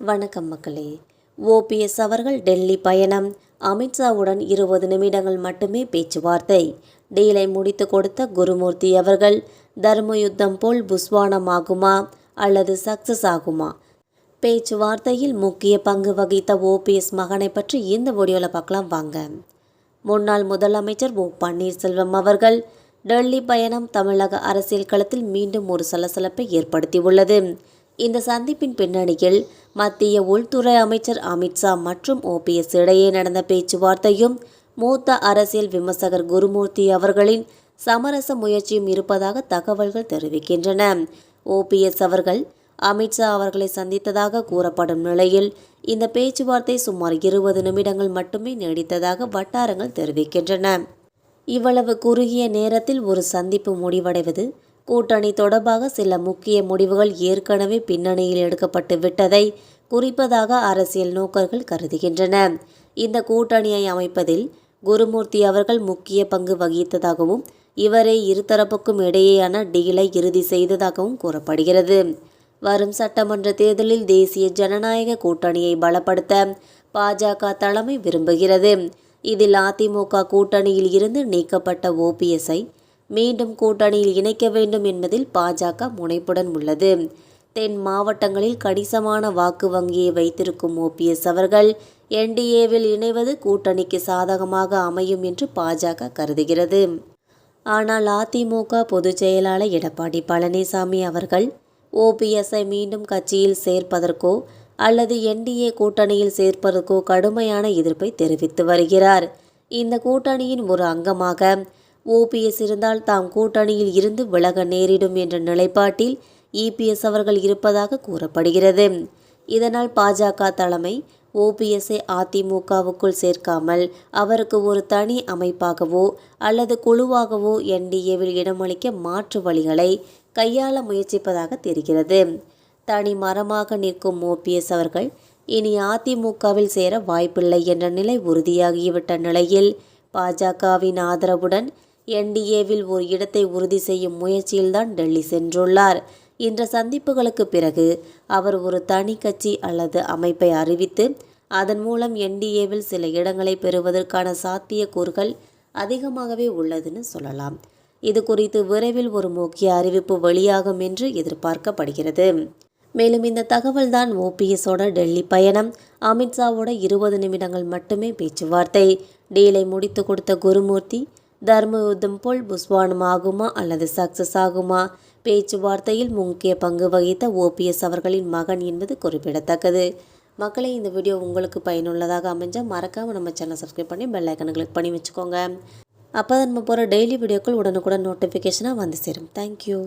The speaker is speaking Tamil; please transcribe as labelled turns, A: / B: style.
A: வணக்கம் மக்களே. ஓபிஎஸ் அவர்கள் டெல்லி பயணம். அமித்ஷாவுடன் 20 நிமிடங்கள் மட்டுமே பேச்சுவார்த்தை. டீலை முடித்து கொடுத்த குருமூர்த்தி அவர்கள். தர்ம யுத்தம் போல் புஸ்வானம் ஆகுமா அல்லது சக்சஸ் ஆகுமா? பேச்சுவார்த்தையில் முக்கிய பங்கு வகித்த ஓபிஎஸ் மகனை பற்றி இந்த வீடியோவில் பார்க்கலாம் வாங்க. முன்னாள் முதலமைச்சர் ஓ பன்னீர்செல்வம் அவர்கள் டெல்லி பயணம் தமிழக அரசியல் களத்தில் மீண்டும் ஒரு சலசலப்பை ஏற்படுத்தியுள்ளது. இந்த சந்திப்பின் பின்னணியில் மத்திய உள்துறை அமைச்சர் அமித்ஷா மற்றும் ஓபிஎஸ் இடையே நடந்த பேச்சுவார்த்தையும் மூத்த அரசியல் விமர்சகர் குருமூர்த்தி அவர்களின் சமரச முயற்சியும் இருப்பதாக தகவல்கள் தெரிவிக்கின்றன. ஓபிஎஸ் அவர்கள் அமித்ஷா அவர்களை சந்தித்ததாக கூறப்படும் நிலையில் இந்த பேச்சுவார்த்தை சுமார் 20 நிமிடங்கள் மட்டுமே நீடித்ததாக வட்டாரங்கள் தெரிவிக்கின்றன. இவ்வளவு குறுகிய நேரத்தில் ஒரு சந்திப்பு முடிவடைவது கூட்டணி தொடர்பாக சில முக்கிய முடிவுகள் ஏற்கனவே பின்னணியில் எடுக்கப்பட்டு விட்டதை குறிப்பதாக அரசியல் நோக்கர்கள் கருதுகின்றன. இந்த கூட்டணியை அமைப்பதில் குருமூர்த்தி அவர்கள் முக்கிய பங்கு வகித்ததாகவும் இவரே இருதரப்புக்கும் இடையேயான டீலை இறுதி செய்ததாகவும் கூறப்படுகிறது. வரும் சட்டமன்ற தேர்தலில் தேசிய ஜனநாயக கூட்டணியை பலப்படுத்த பாஜக தலைமை விரும்புகிறது. இதில் அதிமுக கூட்டணியில் இருந்து நீக்கப்பட்ட ஓபிஎஸ்ஐ மீண்டும் கூட்டணியில் இணைக்க வேண்டும் என்பதில் பாஜக முனைப்புடன் உள்ளது. தென் மாவட்டங்களில் கணிசமான வாக்கு வங்கியை வைத்திருக்கும் ஓபிஎஸ் அவர்கள் என்டிஏவில் இணைவது கூட்டணிக்கு சாதகமாக அமையும் என்று பாஜக கருதுகிறது. ஆனால் அதிமுக பொதுச் செயலாளர் எடப்பாடி பழனிசாமி அவர்கள் ஓபிஎஸ்ஐ மீண்டும் கட்சியில் சேர்ப்பதற்கோ அல்லது என்டிஏ கூட்டணியில் சேர்ப்பதற்கோ கடுமையான எதிர்ப்பை தெரிவித்து வருகிறார். இந்த கூட்டணியின் ஒரு அங்கமாக ஓபிஎஸ் இருந்தால் தாம் கூட்டணியில் இருந்து விலக நேரிடும் என்ற நிலைப்பாட்டில் இபிஎஸ் அவர்கள் இருப்பதாக கூறப்படுகிறது. இதனால் பாஜக தலைமை ஓபிஎஸ்ஐ அதிமுகவுக்குள் சேர்க்காமல் அவருக்கு ஒரு தனி அமைப்பாகவோ அல்லது குழுவாகவோ என்டிஏவில் இடமளிக்க மாற்று வழிகளை கையாள முயற்சிப்பதாக தெரிகிறது. தனி மரமாக நிற்கும் ஓபிஎஸ் அவர்கள் இனி அதிமுகவில் சேர வாய்ப்பில்லை என்ற நிலை உறுதியாகிவிட்ட நிலையில் பாஜகவின் ஆதரவுடன் என்டிஏவில் ஒரு இடத்தை உறுதி செய்யும் முயற்சியில்தான் டெல்லி சென்றுள்ளார். இந்த சந்திப்புகளுக்கு பிறகு அவர் ஒரு தனி கட்சி அல்லது அமைப்பை அறிவித்து அதன் மூலம் என்டிஏவில் சில இடங்களை பெறுவதற்கான சாத்தியக்கூறுகள் அதிகமாகவே உள்ளதுன்னு சொல்லலாம். இது குறித்து விரைவில் ஒரு முக்கிய அறிவிப்பு வெளியாகும் என்று எதிர்பார்க்கப்படுகிறது. மேலும் இந்த தகவல் தான் ஓபிஎஸோட டெல்லி பயணம். அமித்ஷாவோட 20 நிமிடங்கள் மட்டுமே பேச்சுவார்த்தை. டீலை முடித்து கொடுத்த குருமூர்த்தி. தர்ம யுத்தம் போல் புஸ்வானம் ஆகுமா அல்லது சக்சஸ் ஆகுமா? பேச்சுவார்த்தையில் முக்கிய பங்கு வகித்த ஓபிஎஸ் அவர்களின் மகன் என்பது குறிப்பிடத்தக்கது. மக்களே, இந்த வீடியோ உங்களுக்கு பயனுள்ளதாக அமைஞ்சால் மறக்காமல் நம்ம சேனல் சப்ஸ்கிரைப் பண்ணி பெல் ஐக்கனை கிளிக் பண்ணி வச்சுக்கோங்க. அப்போ தான் நம்ம போகிற டெய்லி வீடியோக்கள் உடனுக்குடன் நோட்டிஃபிகேஷனாக வந்து சேரும். தேங்க்யூ.